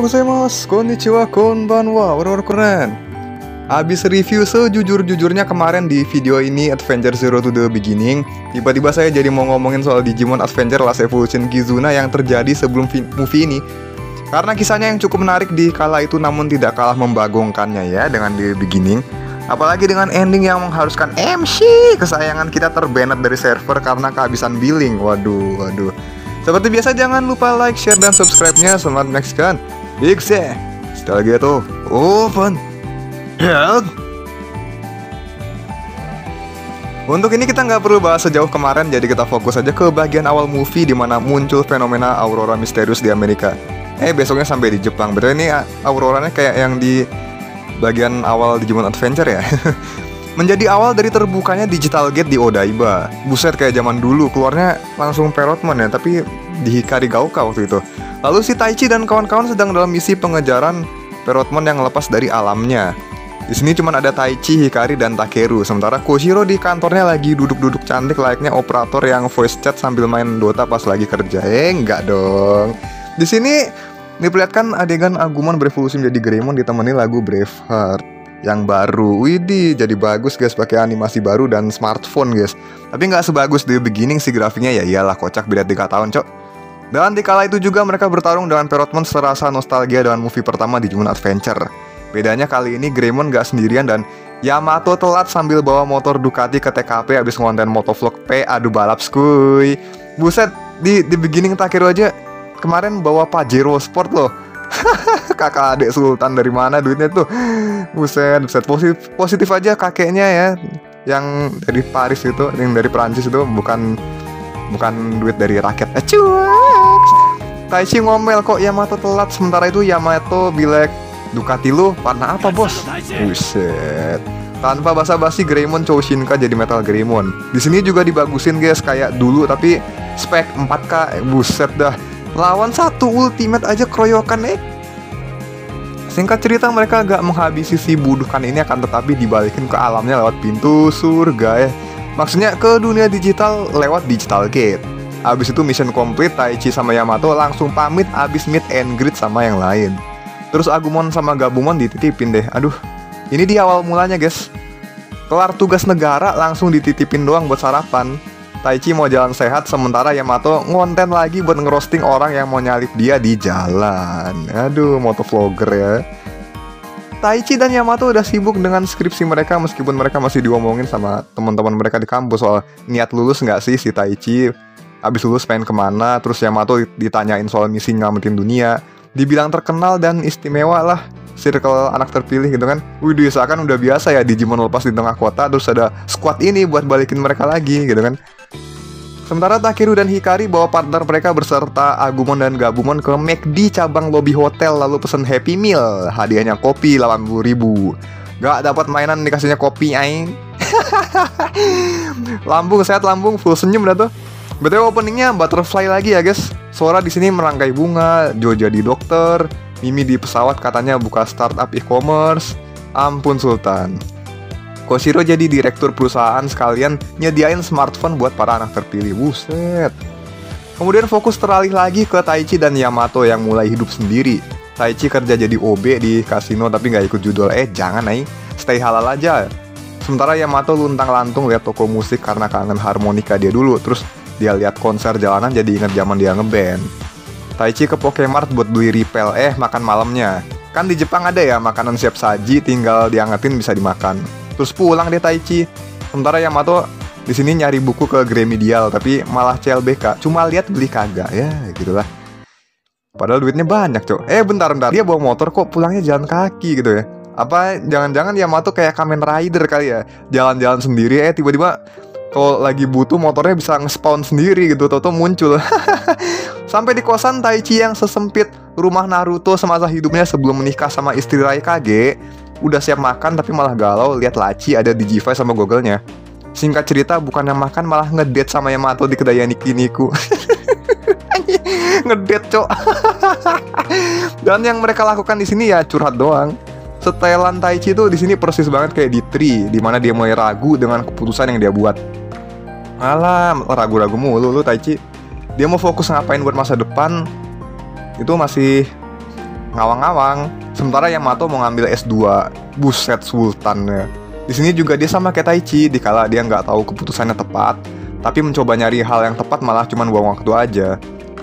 gozaimasu, konnichiwa, konbanwa, orang-orang keren. Abis review sejujur-jujurnya kemarin di video ini Adventure Zero to the Beginning, tiba-tiba saya jadi mau ngomongin soal Digimon Adventure Last Evolution Kizuna yang terjadi sebelum movie ini. Karena kisahnya yang cukup menarik di kala itu namun tidak kalah membagongkannya ya dengan The Beginning. Apalagi dengan ending yang mengharuskan MC kesayangan kita terbanet dari server karena kehabisan billing. Waduh. Seperti biasa jangan lupa like, share, dan subscribe-nya. Selamat menyaksikan Big C. Sekali lagi itu open. Untuk ini kita nggak perlu bahas sejauh kemarin, jadi kita fokus aja ke bagian awal movie di mana muncul fenomena Aurora misterius di Amerika. Besoknya sampai di Jepang. Betul, ini auroranya kayak yang di bagian awal Digimon Adventure ya. Menjadi awal dari terbukanya Digital Gate di Odaiba. Buset, kayak zaman dulu, keluarnya langsung Perotman ya, tapi di Hikari Gauka waktu itu. Lalu si Taichi dan kawan-kawan sedang dalam misi pengejaran Perotman yang lepas dari alamnya. Di sini cuma ada Taichi, Hikari, dan Takeru. Sementara Koshiro di kantornya lagi duduk-duduk cantik layaknya operator yang voice chat sambil main Dota pas lagi kerja. Enggak dong. Di sini diperlihatkan adegan Agumon berevolusi menjadi Greymon ditemani lagu Braveheart yang baru. Widih, jadi bagus guys, pakai animasi baru dan smartphone guys. Tapi nggak sebagus The Beginning sih grafiknya, ya iyalah kocak, beda 3 tahun cok. Dan di kala itu juga mereka bertarung dengan Perotman serasa nostalgia dengan movie pertama Digimon Adventure. Bedanya kali ini Greymon nggak sendirian dan Yamato telat sambil bawa motor Ducati ke TKP abis ngonten motovlog P. Aduh balap skuy. Buset, di The Beginning Takeru aja kemarin bawa Pajero Sport loh. Kakak adik sultan dari mana duitnya tuh. Buset, positif aja kakeknya ya, yang dari Paris itu, yang dari Perancis itu bukan duit dari rakyat. Cuek. Taichi ngomel kok Yamato telat, sementara itu Yamato bilek, Ducati lu warna apa bos? Buset. Tanpa basa-basi Greymon Choushinka jadi Metal Greymon. Di sini juga dibagusin guys kayak dulu tapi spek 4K. Buset dah. Lawan satu ultimate aja keroyokan Singkat cerita mereka gak menghabisi si budukan ini akan tetapi dibalikin ke alamnya lewat pintu surga ya. Maksudnya ke dunia digital lewat Digital Gate. Abis itu mission complete, Taichi sama Yamato langsung pamit abis meet and greet sama yang lain. Terus Agumon sama Gabumon dititipin deh. Aduh, ini di awal mulanya guys. Kelar tugas negara langsung dititipin doang buat sarapan. Taichi mau jalan sehat, sementara Yamato ngonten lagi buat ngerosting orang yang mau nyalip dia di jalan. Aduh, motovlogger ya. Taichi dan Yamato udah sibuk dengan skripsi mereka meskipun mereka masih diomongin sama teman-teman mereka di kampus soal niat lulus nggak sih si Taichi. Abis lulus pengen kemana, terus Yamato ditanyain soal misi nyelamatin dunia. Dibilang terkenal dan istimewa lah, circle anak terpilih gitu kan. Widih, seakan udah biasa ya Digimon lepas di tengah kota terus ada squad ini buat balikin mereka lagi gitu kan. Sementara Takeru dan Hikari bawa partner mereka berserta Agumon dan Gabumon ke McD cabang lobby hotel lalu pesen Happy Meal. Hadiahnya kopi 80.000. Gak dapat mainan dikasihnya kopi aing. Lambung sehat, lambung full senyum dah tuh. BTW openingnya butterfly lagi ya guys. Sora di sini merangkai bunga, Jo jadi dokter, Mimi di pesawat katanya buka startup e-commerce. Ampun Sultan. Koshiro jadi direktur perusahaan sekalian nyediain smartphone buat para anak terpilih. Buset. Kemudian fokus teralih lagi ke Taichi dan Yamato yang mulai hidup sendiri. Taichi kerja jadi OB di kasino tapi nggak ikut judul. Jangan stay halal aja. Sementara Yamato luntang-lantung lihat toko musik karena kangen harmonika dia dulu. Terus dia lihat konser jalanan jadi inget zaman dia ngeband. Taichi ke Pokemart buat beli repel. Makan malamnya. Kan di Jepang ada ya makanan siap saji, tinggal diangetin bisa dimakan. Terus pulang deh Taichi. Sementara Yamato di sini nyari buku ke Gremedial tapi malah CLBK. Cuma lihat beli kagak ya gitulah. Padahal duitnya banyak cok. Bentar. Dia bawa motor kok pulangnya jalan kaki gitu ya. Apa jangan-jangan Yamato kayak Kamen Rider kali ya. Jalan-jalan sendiri tiba-tiba kalau lagi butuh motornya bisa nge-spawn sendiri gitu. Toto muncul. Sampai di kosan Taichi yang sesempit rumah Naruto semasa hidupnya sebelum menikah sama istri Raikage. Udah siap makan tapi malah galau lihat laci ada Digivice sama Google-nya. Singkat cerita bukannya makan malah ngedate sama Yamato di kedai Yakiniku. Ngedate cok. Dan yang mereka lakukan di sini ya curhat doang. Setelan Taichi tuh di sini persis banget kayak di Tree, di mana dia mulai ragu dengan keputusan yang dia buat. Alah, ragu-ragu mulu lu Taichi. Dia mau fokus ngapain buat masa depan itu masih ngawang-ngawang. Sementara Yamato mau ngambil S2. Buset sultan ya. Di sini juga dia sama kayak Taichi, dikala dia nggak tahu keputusannya tepat, tapi mencoba nyari hal yang tepat malah cuma buang waktu aja.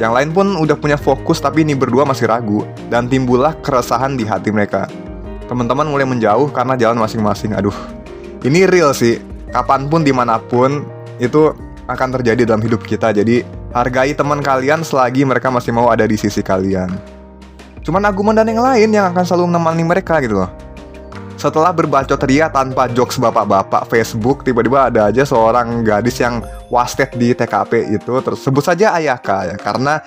Yang lain pun udah punya fokus, tapi ini berdua masih ragu, dan timbullah keresahan di hati mereka. Teman-teman mulai menjauh karena jalan masing-masing. Aduh, ini real sih. Kapanpun, dimanapun, itu akan terjadi dalam hidup kita. Jadi, hargai teman kalian selagi mereka masih mau ada di sisi kalian. Cuman Agumon dan yang lain yang akan selalu menemani mereka gitu loh. Setelah berbacot ria tanpa jokes bapak-bapak Facebook, tiba-tiba ada aja seorang gadis yang wasted di TKP itu, tersebut saja Ayaka ya, karena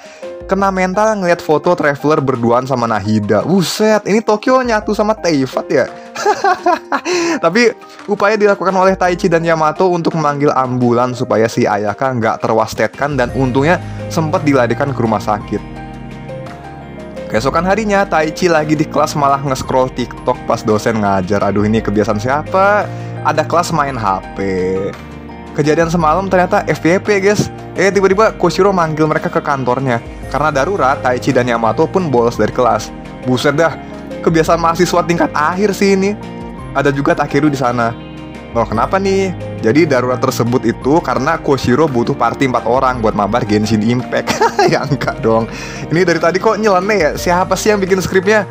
kena mental ngeliat foto traveler berduaan sama Nahida. Buset, ini Tokyo nyatu sama Teifat ya. Tapi upaya dilakukan oleh Taichi dan Yamato untuk memanggil ambulan supaya si Ayaka nggak terwastetkan, dan untungnya sempat dilarikan ke rumah sakit. Keesokan harinya, Taichi lagi di kelas malah nge-scroll TikTok pas dosen ngajar. Aduh, ini kebiasaan siapa? Ada kelas main HP. Kejadian semalam ternyata FYP guys. Tiba-tiba Koshiro manggil mereka ke kantornya. Karena darurat, Taichi dan Yamato pun bolos dari kelas. Buset dah, kebiasaan mahasiswa tingkat akhir sih ini. Ada juga Takeru di sana. Loh, kenapa nih? Jadi darurat tersebut itu karena Koshiro butuh party 4 orang buat mabar Genshin Impact. Ya enggak dong. Ini dari tadi kok nyeleneh ya? Siapa sih yang bikin skripnya?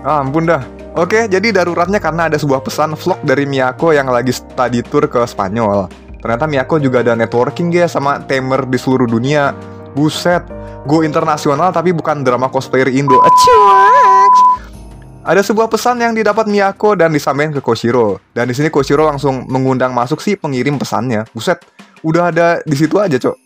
Ampun dah. Oke, jadi daruratnya karena ada sebuah pesan vlog dari Miyako yang lagi study tour ke Spanyol. Ternyata Miyako juga ada networking guys sama tamer di seluruh dunia. Buset, go internasional tapi bukan drama cosplayer Indo. Acuaks. Ada sebuah pesan yang didapat Miyako dan disampaikan ke Koshiro. Dan di sini Koshiro langsung mengundang masuk si pengirim pesannya. Buset, udah ada di situ aja, Cok.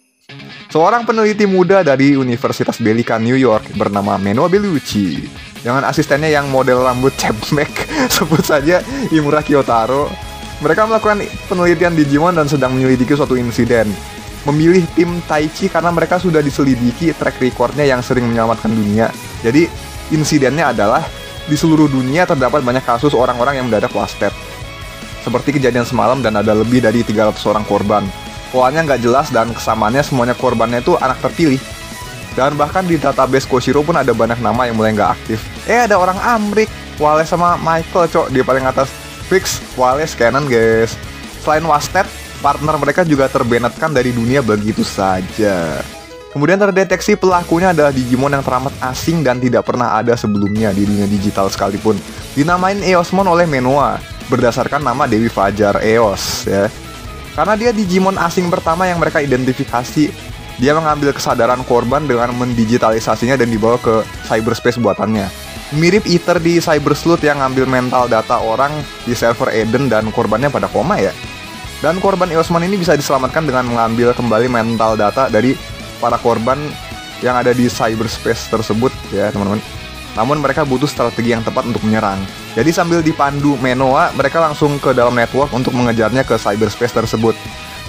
Seorang peneliti muda dari Universitas Bellica New York bernama Menoa Bellucci dengan asistennya yang model rambut cepmek, sebut saja Imura Kiyotaro. Mereka melakukan penelitian Digimon dan sedang menyelidiki suatu insiden. Memilih tim Taichi karena mereka sudah diselidiki track recordnya yang sering menyelamatkan dunia. Jadi, insidennya adalah di seluruh dunia terdapat banyak kasus orang-orang yang mendadak wasted. Seperti kejadian semalam dan ada lebih dari 300 orang korban. Polanya nggak jelas dan kesamaannya semuanya korbannya itu anak terpilih. Dan bahkan di database Koshiro pun ada banyak nama yang mulai nggak aktif. Ada orang Amrik, Wallace sama Michael, Cok, di paling atas. Fix, Wallace canon guys. Selain wasted, partner mereka juga terbenetkan dari dunia begitu saja. Kemudian terdeteksi pelakunya adalah Digimon yang teramat asing dan tidak pernah ada sebelumnya di dunia digital sekalipun. Dinamain Eosmon oleh Menoa, berdasarkan nama Dewi Fajar Eos ya. Karena dia Digimon asing pertama yang mereka identifikasi, dia mengambil kesadaran korban dengan mendigitalisasinya dan dibawa ke cyberspace buatannya. Mirip Ether di Cyber Sleuth yang ngambil mental data orang di server Eden dan korbannya pada koma ya. Dan korban Eosmon ini bisa diselamatkan dengan mengambil kembali mental data dari para korban yang ada di cyberspace tersebut ya teman-teman. Namun mereka butuh strategi yang tepat untuk menyerang. Jadi sambil dipandu Menoa, mereka langsung ke dalam network untuk mengejarnya ke cyberspace tersebut.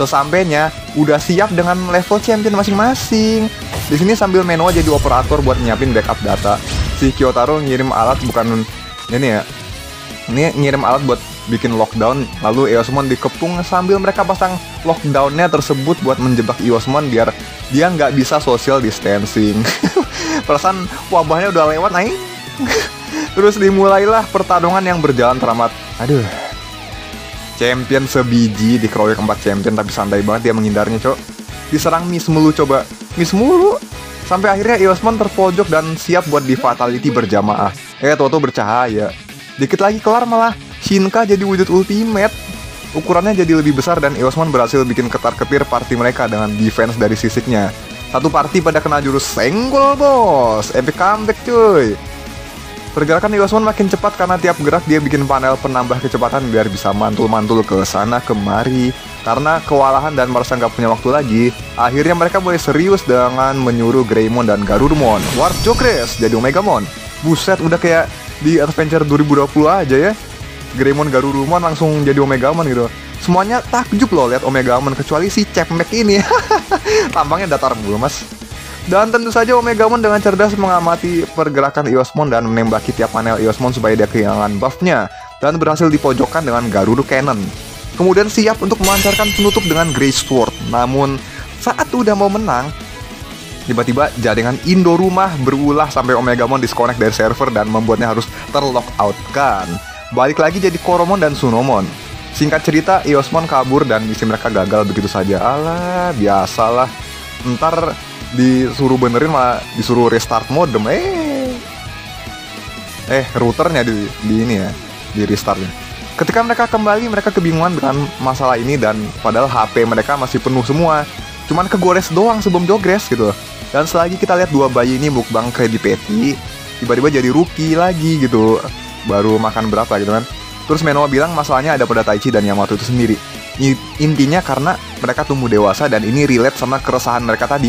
Sesampainya, udah siap dengan level champion masing-masing. Di sini sambil Menoa jadi operator buat nyiapin backup data. Si Kiyotaro ngirim alat bukan ini ya. Ini ngirim alat buat bikin lockdown, lalu Eosmon dikepung sambil mereka pasang lockdownnya tersebut buat menjebak Eosmon biar dia nggak bisa social distancing. Perasaan wabahnya udah lewat, naik. Terus dimulailah pertarungan yang berjalan teramat. Aduh, champion sebiji dikeroyok 4 champion, tapi santai banget dia menghindarnya, Cok. Diserang miss mulu, coba miss mulu. Sampai akhirnya Eosmon terpojok dan siap buat di fatality berjamaah. Toto bercahaya. Dikit lagi kelar malah Shinka jadi wujud ultimate. Ukurannya jadi lebih besar dan Eosmon berhasil bikin ketar-ketir party mereka dengan defense dari sisiknya. Satu party pada kena jurus senggol bos. Epic comeback cuy. Pergerakan Eosmon makin cepat karena tiap gerak dia bikin panel penambah kecepatan biar bisa mantul-mantul ke sana kemari. Karena kewalahan dan merasa nggak punya waktu lagi, akhirnya mereka mulai serius dengan menyuruh Greymon dan Garurumon Warp Jokres jadi Omegamon. Buset, udah kayak di Adventure 2020 aja ya. Greymon Garurumon langsung jadi Omegamon gitu. Semuanya takjub loh lihat Omegamon kecuali si Cepmek ini. Tampangnya datar mulu mas. Dan tentu saja Omegamon dengan cerdas mengamati pergerakan Eosmon dan menembaki tiap panel Eosmon supaya dia kehilangan buffnya dan berhasil dipojokkan dengan Garuru Cannon. Kemudian siap untuk melancarkan penutup dengan Grey Sword. Namun saat udah mau menang, Tiba-tiba jaringan Indo rumah berulah sampai Omegamon disconnect dari server dan membuatnya harus terlockout kan. Balik lagi jadi Koromon dan Sunomon. Singkat cerita, Eosmon kabur dan misi mereka gagal begitu saja. Alah, biasalah. Ntar disuruh benerin malah disuruh restart modem. Routernya di ini ya, di restartnya. Ketika mereka kembali, mereka kebingungan dengan masalah ini dan padahal HP mereka masih penuh semua. Cuman kegores doang sebelum jogres gitu. Dan selagi kita lihat dua bayi ini mukbang Krabby Patty, tiba-tiba jadi rookie lagi gitu. Baru makan berapa gitu kan. Terus Menoa bilang masalahnya ada pada Taichi dan Yamato itu sendiri. Intinya karena mereka tumbuh dewasa dan ini relate sama keresahan mereka tadi.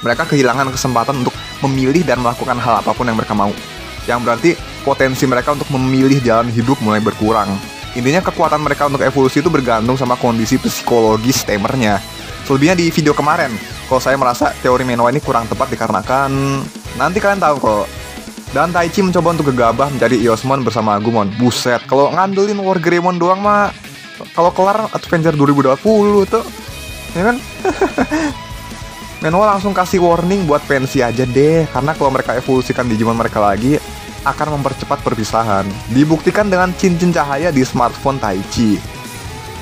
Mereka kehilangan kesempatan untuk memilih dan melakukan hal apapun yang mereka mau. Yang berarti potensi mereka untuk memilih jalan hidup mulai berkurang. Intinya kekuatan mereka untuk evolusi itu bergantung sama kondisi psikologis tamernya. Selebihnya di video kemarin, kalau saya merasa teori Menoa ini kurang tepat dikarenakan nanti kalian tahu kok. Dan Taichi mencoba untuk gegabah mencari Eosmon bersama Agumon. Buset, kalau ngandelin Wargreymon doang mah kalau kelar Adventure 2020 tuh, ya kan? Menoa langsung kasih warning buat pensi aja deh, karena kalau mereka evolusikan Digimon mereka lagi akan mempercepat perpisahan. Dibuktikan dengan cincin cahaya di smartphone Taichi.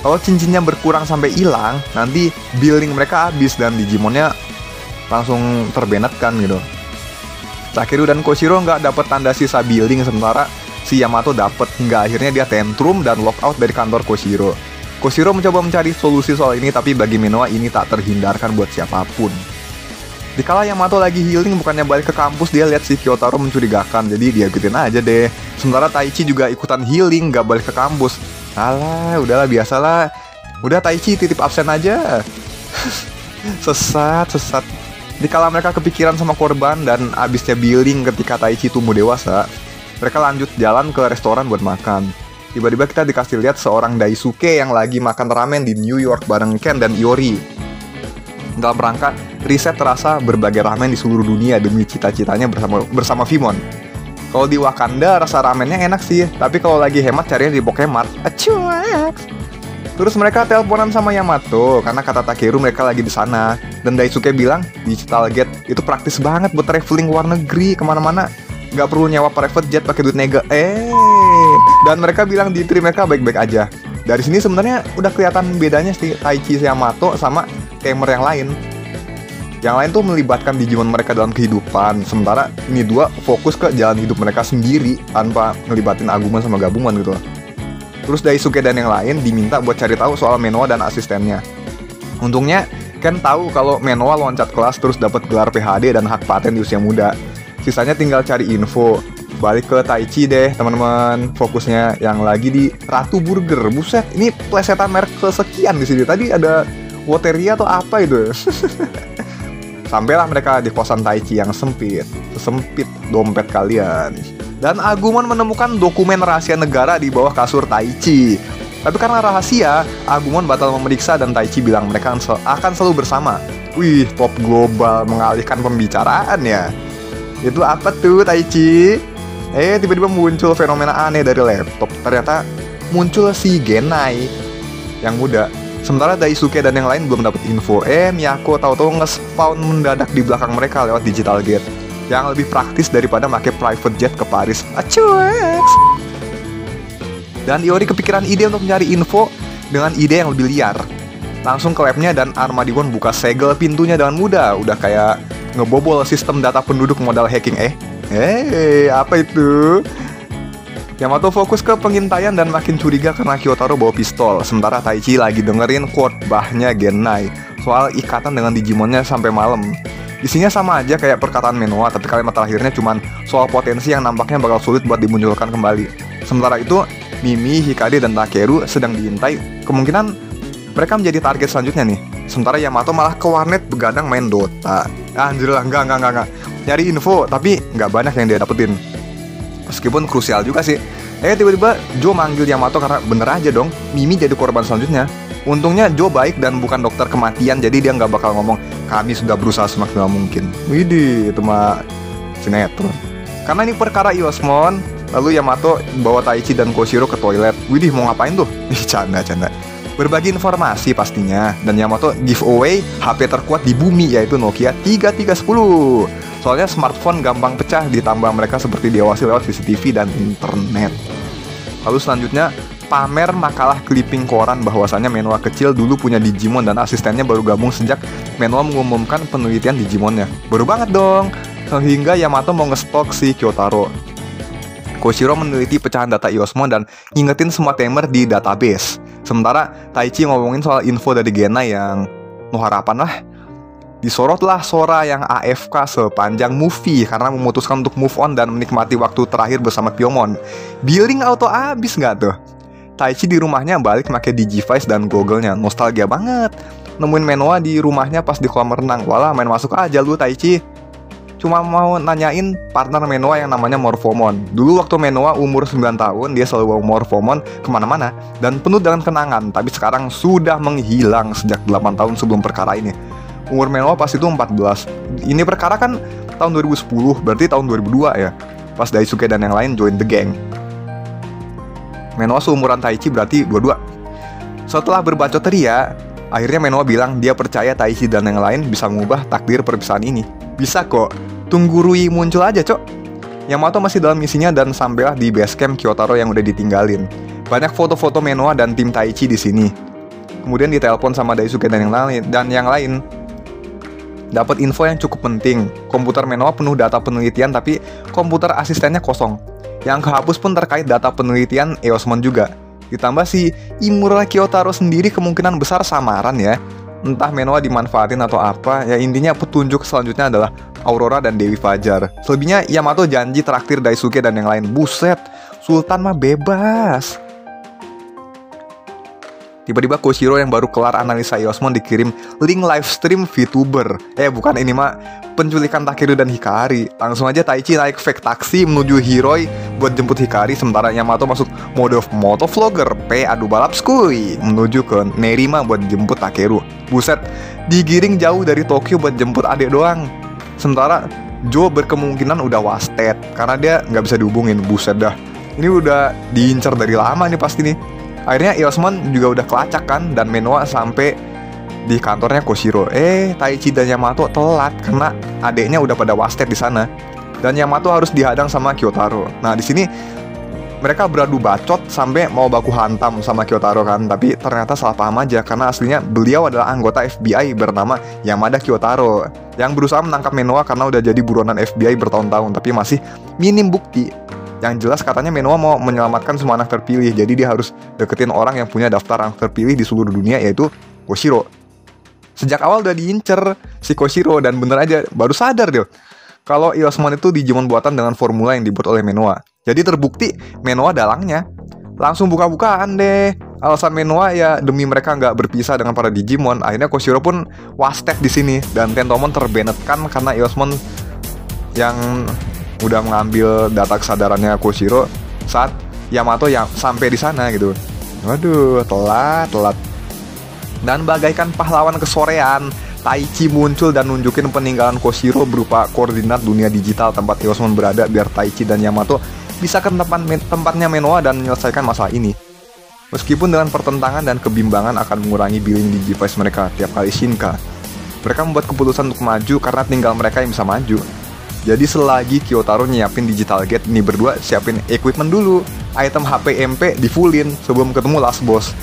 Kalau cincinnya berkurang sampai hilang, nanti building mereka habis dan Digimonnya langsung terbenet kan gitu. Takeru dan Koshiro nggak dapat tanda sisa building, sementara si Yamato dapat, hingga akhirnya dia tantrum dan lockout dari kantor Koshiro. Koshiro mencoba mencari solusi soal ini, tapi bagi Menoa ini tak terhindarkan buat siapapun. Dikala Yamato lagi healing, bukannya balik ke kampus, dia lihat si Kyotaro mencurigakan, jadi dia ikutin aja deh. Sementara Taichi juga ikutan healing, nggak balik ke kampus. Alah, udahlah biasalah. Udah Taichi titip absen aja. Sesat. Dikala mereka kepikiran sama korban dan abisnya healing ketika Taichi tumbuh dewasa, mereka lanjut jalan ke restoran buat makan. Tiba-tiba kita dikasih lihat seorang Daisuke yang lagi makan ramen di New York bareng Ken dan Iori. Dalam rangka riset rasa berbagai ramen di seluruh dunia demi cita-citanya bersama Vimon. Kalau di Wakanda rasa ramennya enak sih, tapi kalau lagi hemat carinya di Pokemart. Acuek. Terus mereka teleponan sama Yamato karena kata Takeru mereka lagi di sana. Dan Daisuke bilang Digital Gate itu praktis banget buat traveling luar negeri kemana-mana. Nggak perlu nyewa private jet pakai duit nega. Dan mereka bilang di trip mereka baik-baik aja. Dari sini sebenarnya udah kelihatan bedanya sih Taichi Yamato sama gamer yang lain. Yang lain tuh melibatkan Digimon mereka dalam kehidupan, sementara ini dua fokus ke jalan hidup mereka sendiri tanpa ngelibatin Agumon sama Gabumon gitu. Terus Daisuke dan yang lain diminta buat cari tahu soal Menoa dan asistennya. Untungnya Ken tahu kalau Menoa loncat kelas terus dapat gelar PhD dan hak paten di usia muda. Sisanya tinggal cari info. Balik ke Taichi deh teman-teman, fokusnya yang lagi di Ratu Burger. Buset, ini plesetan merek kesekian di sini. Tadi ada Woteria atau apa itu? Sampailah mereka di kosan Taichi yang sempit, sesempit dompet kalian. Dan Agumon menemukan dokumen rahasia negara di bawah kasur Taichi. Tapi karena rahasia, Agumon batal memeriksa dan Taichi bilang mereka akan selalu bersama. Wih, top global mengalihkan pembicaraan ya. Itu apa tuh Taichi? Tiba-tiba muncul fenomena aneh dari laptop. Ternyata muncul si Genai yang muda. Sementara Daisuke dan yang lain belum dapat info. Miyako tahu-tahu nge-spawn mendadak di belakang mereka lewat Digital Gate, yang lebih praktis daripada pakai private jet ke Paris. Acuek. Dan Iori kepikiran ide untuk mencari info dengan ide yang lebih liar. Langsung ke labnya dan Armadimon buka segel pintunya dengan mudah. Udah kayak ngebobol sistem data penduduk modal hacking. Apa itu? Yamato fokus ke pengintaian dan makin curiga karena Kyotaro bawa pistol. Sementara Taichi lagi dengerin khotbahnya Genai soal ikatan dengan Digimonnya sampai malam. Isinya sama aja kayak perkataan Menoa, tapi kalimat terakhirnya cuman soal potensi yang nampaknya bakal sulit buat dimunculkan kembali. Sementara itu, Mimi, Hikari, dan Takeru sedang diintai. Kemungkinan mereka menjadi target selanjutnya nih. Sementara Yamato malah ke warnet begadang main Dota. Anjir lah, enggak. Nyari info, tapi nggak banyak yang dia dapetin. Meskipun krusial juga sih. Tiba-tiba Joe manggil Yamato karena bener aja dong, Mimi jadi korban selanjutnya. Untungnya Joe baik dan bukan dokter kematian, jadi dia nggak bakal ngomong kami sudah berusaha semaksimal mungkin. Widih, itu mah sinetron. Karena ini perkara Eosmon, lalu Yamato bawa Taichi dan Koshiro ke toilet. Widih, mau ngapain tuh? Canda. berbagi informasi pastinya, dan Yamato giveaway HP terkuat di bumi yaitu Nokia 3310. Soalnya smartphone gampang pecah, ditambah mereka seperti diawasi lewat CCTV dan internet. Lalu selanjutnya pamer makalah clipping koran bahwasannya Menoa kecil dulu punya Digimon dan asistennya baru gabung sejak Menoa mengumumkan penelitian Digimonnya. Baru banget dong, sehingga Yamato mau ngestok si Kyotaro. Koshiro meneliti pecahan data Eosmon dan ngingetin semua tamer di database. Sementara Taichi ngomongin soal info dari Gena yang no harapan lah. Disorotlah Sora yang AFK sepanjang movie karena memutuskan untuk move on dan menikmati waktu terakhir bersama Pyomon. Billing auto abis nggak tuh? Taichi di rumahnya balik pakai Digivice dan Google-nya. Nostalgia banget. Nemuin Menoa di rumahnya pas di kolam renang. Walah, main masuk aja lu Taichi. Cuma mau nanyain partner Menoa yang namanya Morphomon. Dulu waktu Menoa umur 9 tahun, dia selalu bawa Morphomon kemana-mana dan penuh dengan kenangan. Tapi sekarang sudah menghilang sejak 8 tahun sebelum perkara ini. Umur Menoa pas itu 14. Ini perkara kan tahun 2010, berarti tahun 2002 ya. Pas Daisuke dan yang lain join the gang. Menoa seumuran Taichi berarti 22. Setelah berbacot ria, akhirnya Menoa bilang dia percaya Taichi dan yang lain bisa mengubah takdir perpisahan ini. Bisa kok, tunggu Rui muncul aja cok. Yamato masih dalam misinya dan sampailah di base camp Kyotaro yang udah ditinggalin. Banyak foto-foto Menoa dan tim Taichi di sini. Kemudian ditelepon sama Daisuke dan yang lain. Dapat info yang cukup penting. Komputer Menoa penuh data penelitian tapi komputer asistennya kosong. Yang kehapus pun terkait data penelitian Eosmon juga. Ditambah si Imura Kyotaro sendiri kemungkinan besar samaran ya. Entah Menoa dimanfaatin atau apa. Ya intinya petunjuk selanjutnya adalah Aurora dan Dewi Fajar. Selebihnya Yamato janji traktir Daisuke dan yang lain. Buset, Sultan mah bebas. Tiba-tiba Koshiro yang baru kelar analisa Eosmon dikirim link live stream VTuber. Bukan, ini mah penculikan Takeru dan Hikari. Langsung aja Taichi naik fake taksi menuju Hiroi buat jemput Hikari, sementara Yamato masuk mode motovlogger adu balap skuy menuju ke Nerima buat jemput Takeru. Buset, digiring jauh dari Tokyo buat jemput adik doang. Sementara Joe berkemungkinan udah wasted karena dia nggak bisa dihubungin. Buset dah, ini udah diincar dari lama nih pasti nih. Akhirnya Eosmon juga udah kelacak kan, dan Menoa sampai di kantornya Koshiro. Taichi dan Yamato telat karena adeknya udah pada wasted di sana. Dan Yamato harus dihadang sama Kyotaro. Nah, di sini mereka beradu bacot sampai mau baku hantam sama Kyotaro kan, tapi ternyata salah paham aja karena aslinya beliau adalah anggota FBI bernama Yamada Kyotaro yang berusaha menangkap Menoa karena udah jadi buronan FBI bertahun-tahun tapi masih minim bukti. Yang jelas katanya Menoa mau menyelamatkan semua anak terpilih, jadi dia harus deketin orang yang punya daftar anak terpilih di seluruh dunia, yaitu Koshiro. Sejak awal udah diincer si Koshiro, dan bener aja baru sadar dia kalau Eosmon itu Digimon buatan dengan formula yang dibuat oleh Menoa. Jadi terbukti Menoa dalangnya. Langsung buka-bukaan deh. Alasan Menoa ya demi mereka nggak berpisah dengan para Digimon. Akhirnya Koshiro pun wasted di sini, dan Tentomon terbenetkan karena Eosmon yang udah mengambil data kesadarannya Koshiro saat Yamato yang sampai di sana gitu. Waduh, telat. Dan bagaikan pahlawan kesorean, Taichi muncul dan nunjukin peninggalan Koshiro berupa koordinat dunia digital tempat Eosmon berada biar Taichi dan Yamato bisa ke tempatnya Menoa dan menyelesaikan masalah ini. Meskipun dengan pertentangan dan kebimbangan akan mengurangi billing Digivice mereka tiap kali Shinka, mereka membuat keputusan untuk maju karena tinggal mereka yang bisa maju. Jadi selagi Kyotaro nyiapin digital gate, ini berdua siapin equipment dulu. Item HP MP di fullin sebelum ketemu last boss.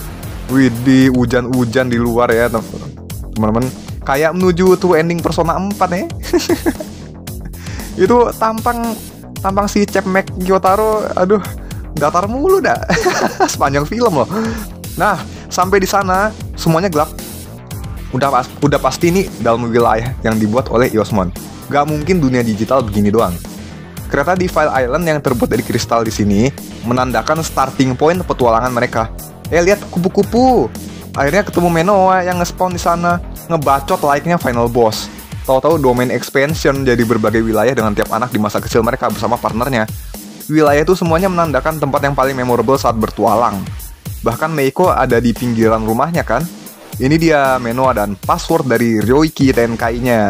Widih, hujan-hujan di luar ya teman-teman. Kayak menuju to ending Persona 4 ya. Itu tampang si Cepmek Kyotaro, aduh, datar mulu dah. Sepanjang film loh. Nah, sampai di sana semuanya gelap. Udah pasti ini dalam wilayah yang dibuat oleh Eosmon. Gak mungkin dunia digital begini doang. Kereta di File Island yang terbuat dari kristal di sini menandakan starting point petualangan mereka. Lihat kupu-kupu. Akhirnya ketemu Menoa yang nge-spawn di sana, ngebacot like-nya final boss. Tahu-tahu domain expansion jadi berbagai wilayah dengan tiap anak di masa kecil mereka bersama partnernya. Wilayah itu semuanya menandakan tempat yang paling memorable saat bertualang. Bahkan Meiko ada di pinggiran rumahnya kan. Ini dia Menoa dan password dari Ryoiki Tenkai-nya.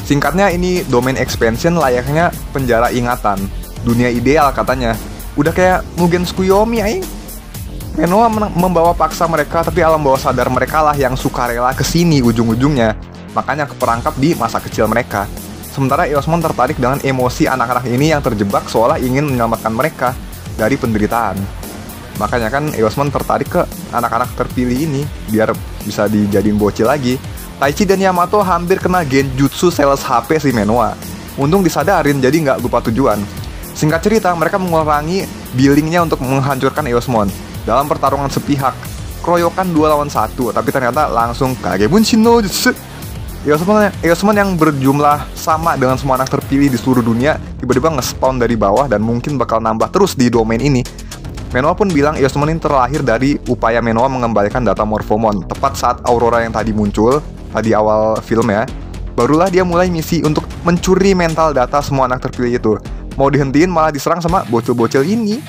Singkatnya ini domain expansion layaknya penjara ingatan. Dunia ideal katanya. Udah kayak Mugen Tsukuyomi aing. Menoa membawa paksa mereka, tapi alam bawah sadar mereka lah yang sukarela kesini ujung-ujungnya. Makanya keperangkap di masa kecil mereka. Sementara Eosmon tertarik dengan emosi anak-anak ini yang terjebak seolah ingin menyelamatkan mereka dari penderitaan. Makanya kan Eosmon tertarik ke anak-anak terpilih ini biar bisa dijadiin bocil lagi. Taichi dan Yamato hampir kena genjutsu sales HP si Menoa. Untung disadarin jadi nggak lupa tujuan. Singkat cerita, mereka mengurangi billingnya untuk menghancurkan Eosmon. Dalam pertarungan sepihak, keroyokan 2 lawan 1, tapi ternyata langsung Kagebunshin no Jutsu. Eosmon yang berjumlah sama dengan semua anak terpilih di seluruh dunia tiba-tiba nge-spawn dari bawah dan mungkin bakal nambah terus di domain ini. Menoa pun bilang Eosmon ini terlahir dari upaya Menoa mengembalikan data Morphomon. Tepat saat Aurora yang tadi muncul, tadi awal film ya, barulah dia mulai misi untuk mencuri mental data semua anak terpilih itu. Mau dihentiin malah diserang sama bocil-bocil ini.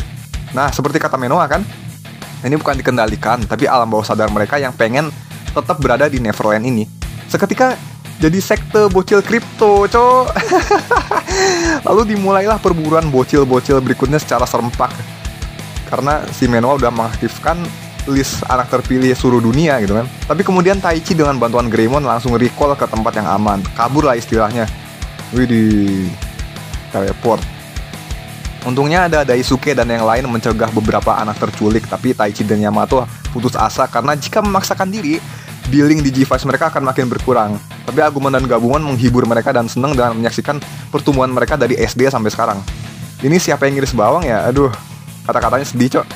Nah, seperti kata Menoa kan, ini bukan dikendalikan, tapi alam bawah sadar mereka yang pengen tetap berada di Neverland ini. Seketika jadi sekte bocil kripto, cok. Lalu dimulailah perburuan bocil-bocil berikutnya secara serempak. Karena si Menoa udah mengaktifkan list anak terpilih seluruh dunia gitu kan. Tapi kemudian Taichi dengan bantuan Greymon langsung recall ke tempat yang aman. Kabur lah istilahnya. Widih, teleport. Untungnya ada Daisuke dan yang lain mencegah beberapa anak terculik, tapi Taichi dan Yamato putus asa karena jika memaksakan diri, billing di G-Vice mereka akan makin berkurang. Tapi Agumon dan Gabumon menghibur mereka dan senang dengan menyaksikan pertumbuhan mereka dari SD sampai sekarang. Ini siapa yang ngiris bawang ya? Aduh, kata-katanya sedih, cok.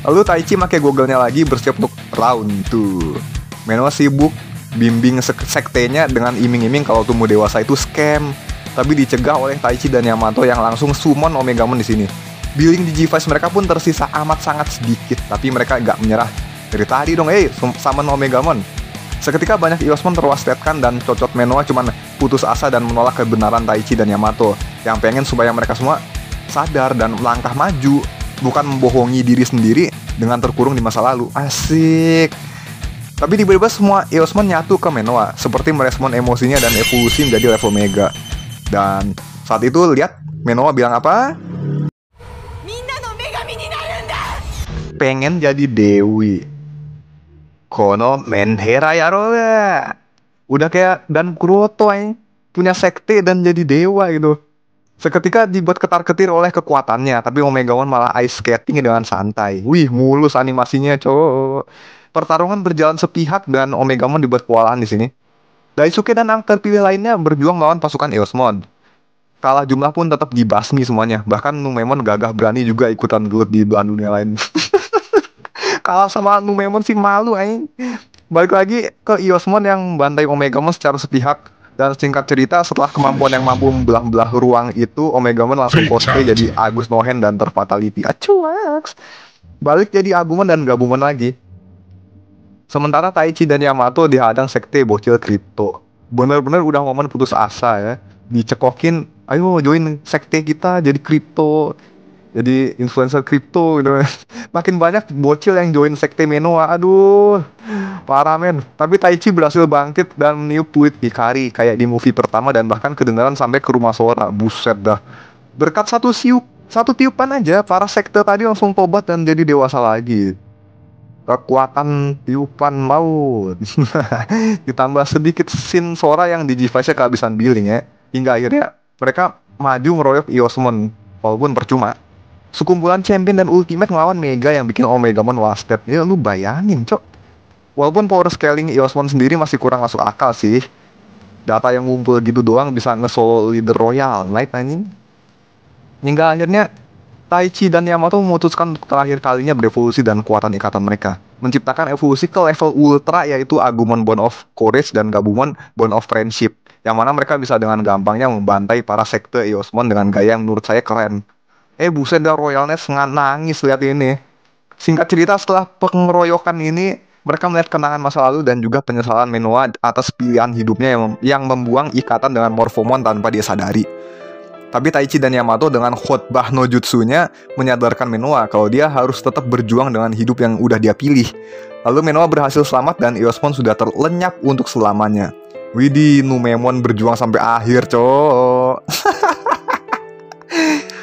Lalu Taichi pakai gogelnya lagi bersiap untuk round 2. Menoa sibuk bimbing sektenya dengan iming-iming kalau tumbuh dewasa itu scam. Tapi dicegah oleh Taichi dan Yamato yang langsung summon Omegamon di sini. Billing di G-Vice mereka pun tersisa amat sangat sedikit, tapi mereka nggak menyerah. Dari tadi dong, summon Omegamon. Seketika banyak Eosmon terwastetkan dan cocot Menoa cuman putus asa dan menolak kebenaran Taichi dan Yamato yang pengen supaya mereka semua sadar dan melangkah maju, bukan membohongi diri sendiri dengan terkurung di masa lalu. Asik. Tapi tiba-tiba semua Eosmon nyatu ke Menoa, seperti merespon emosinya dan evolusi menjadi level Mega. Dan saat itu lihat Menoa bilang apa? Pengen jadi Dewi. Kono menhera yaro ya. Udah kayak dan Kuroto punya sekte dan jadi dewa gitu. Seketika dibuat ketar-ketir oleh kekuatannya, tapi Omegamon malah ice skating dengan santai. Wih, mulus animasinya, cowok. Pertarungan berjalan sepihak dan Omegamon dibuat kewalahan di sini. Daisuke dan anak terpilih lainnya berjuang melawan pasukan Eosmon. Kalah jumlah pun tetap dibasmi semuanya. Bahkan Numemon gagah berani juga ikutan gelut di belahan dunia lain. Kalah sama Numemon sih malu Balik lagi ke Eosmon yang bantai Omegamon secara sepihak. Dan singkat cerita, setelah kemampuan yang mampu membelah-belah ruang itu, Omegamon langsung cosplay jadi Agus Nohen dan terfatality. Acuaks. Balik jadi Agumon dan Gabumon lagi. Sementara Taichi dan Yamato dihadang sekte bocil kripto. Bener-bener udah momen putus asa ya. Dicekokin, ayo join sekte kita jadi kripto, jadi influencer kripto gitu. Makin banyak bocil yang join sekte Menoa. Aduh, parah men. Tapi Taichi berhasil bangkit dan meniup fluid Hikari kayak di movie pertama dan bahkan kedengaran sampai ke rumah Sora. Buset dah. Berkat satu tiupan aja, para sekte tadi langsung tobat dan jadi dewasa lagi. Kekuatan tiupan maut. Ditambah sedikit scene Sora yang di G-Vice-nya kehabisan billing ya. Hingga akhirnya mereka maju meroyok Eosmon, walaupun percuma. Sekumpulan champion dan ultimate ngelawan Mega yang bikin Omegamon wasted. Ya lu bayangin, cok. Walaupun power scaling Eosmon sendiri masih kurang masuk akal sih. Data yang ngumpul gitu doang bisa nge-solo leader royal Knight anjing. Hingga akhirnya Taichi dan Yamato memutuskan untuk terakhir kalinya berevolusi dan kekuatan ikatan mereka. Menciptakan evolusi ke level ultra yaitu Agumon Bond of Courage dan Gabumon Bond of Friendship. Yang mana mereka bisa dengan gampangnya membantai para sekte Eosmon dengan gaya yang menurut saya keren. Buset dah Royalness nangis lihat ini. Singkat cerita setelah pengeroyokan ini, mereka melihat kenangan masa lalu dan juga penyesalan Menoa atas pilihan hidupnya yang membuang ikatan dengan Morphomon tanpa dia sadari. Tapi Taichi dan Yamato dengan khotbah no jutsunya menyadarkan Menoa kalau dia harus tetap berjuang dengan hidup yang udah dia pilih. Lalu Menoa berhasil selamat dan Eosmon sudah terlenyap untuk selamanya. Widih, Numemon berjuang sampai akhir, cowok.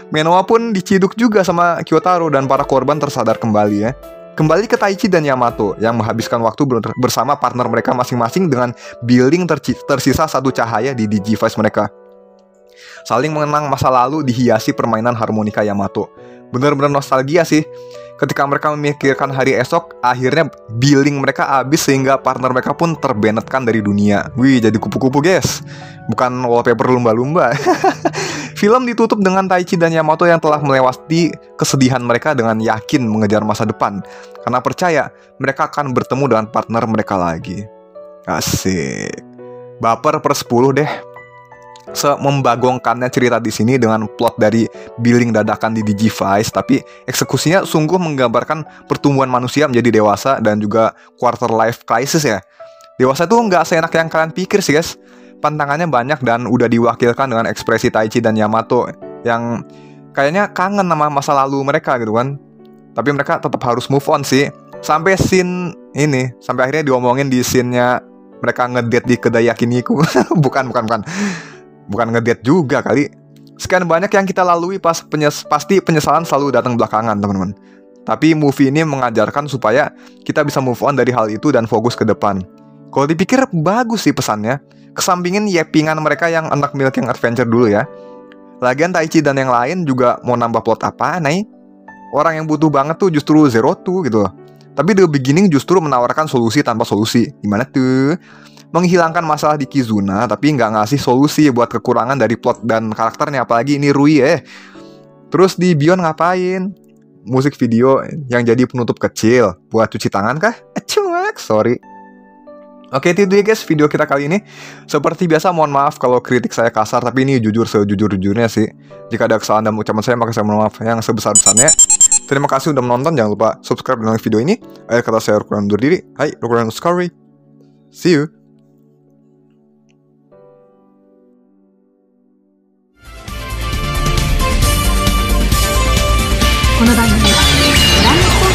Menoa pun diciduk juga sama Kyotaro dan para korban tersadar kembali ya. Kembali ke Taichi dan Yamato yang menghabiskan waktu bersama partner mereka masing-masing dengan building tersisa satu cahaya di Digivice mereka. Saling mengenang masa lalu dihiasi permainan harmonika Yamato. Bener-bener nostalgia sih. Ketika mereka memikirkan hari esok, akhirnya billing mereka habis sehingga partner mereka pun terbenetkan dari dunia. Wih, jadi kupu-kupu guys. Bukan wallpaper lumba-lumba. Film ditutup dengan Taichi dan Yamato yang telah melewati kesedihan mereka dengan yakin mengejar masa depan. Karena percaya mereka akan bertemu dengan partner mereka lagi. Asik. Baper per 10 deh. Membagongkannya cerita di sini dengan plot dari billing dadakan di Digivice, tapi eksekusinya sungguh menggambarkan pertumbuhan manusia menjadi dewasa dan juga quarter life crisis ya. Dewasa tuh nggak seenak yang kalian pikir sih guys. Pantangannya banyak dan udah diwakilkan dengan ekspresi Taichi dan Yamato yang kayaknya kangen sama masa lalu mereka gitu kan. Tapi mereka tetap harus move on sih. Sampai scene ini, sampai akhirnya diomongin di scene-nya mereka ngedate di kedai yakiniku. Bukan ngedate juga kali. Sekian banyak yang kita lalui pasti penyesalan selalu datang belakangan teman-teman. Tapi movie ini mengajarkan supaya kita bisa move on dari hal itu dan fokus ke depan. Kalau dipikir bagus sih pesannya. Kesampingin yepingan mereka yang anak milking adventure dulu ya. Lagian Taichi dan yang lain juga mau nambah plot apa nih? Orang yang butuh banget tuh justru Zero Two gitu loh. Tapi The Beginning justru menawarkan solusi tanpa solusi. Gimana tuh? Menghilangkan masalah di Kizuna tapi nggak ngasih solusi buat kekurangan dari plot dan karakternya. Apalagi ini Rui Terus di Beyond ngapain? Musik video yang jadi penutup kecil buat cuci tangan kah? Cuek, sorry. Oke, itu ya guys video kita kali ini. Seperti biasa mohon maaf kalau kritik saya kasar, tapi ini jujur sejujur-jujurnya sih. Jika ada kesalahan dalam ucapan saya maka saya mohon maaf yang sebesar-besarnya. Terima kasih udah menonton, jangan lupa subscribe dan like video ini. Akhir kata saya Rukuran undur diri. Hai, Rukuran Story. See you. この番組はご覧の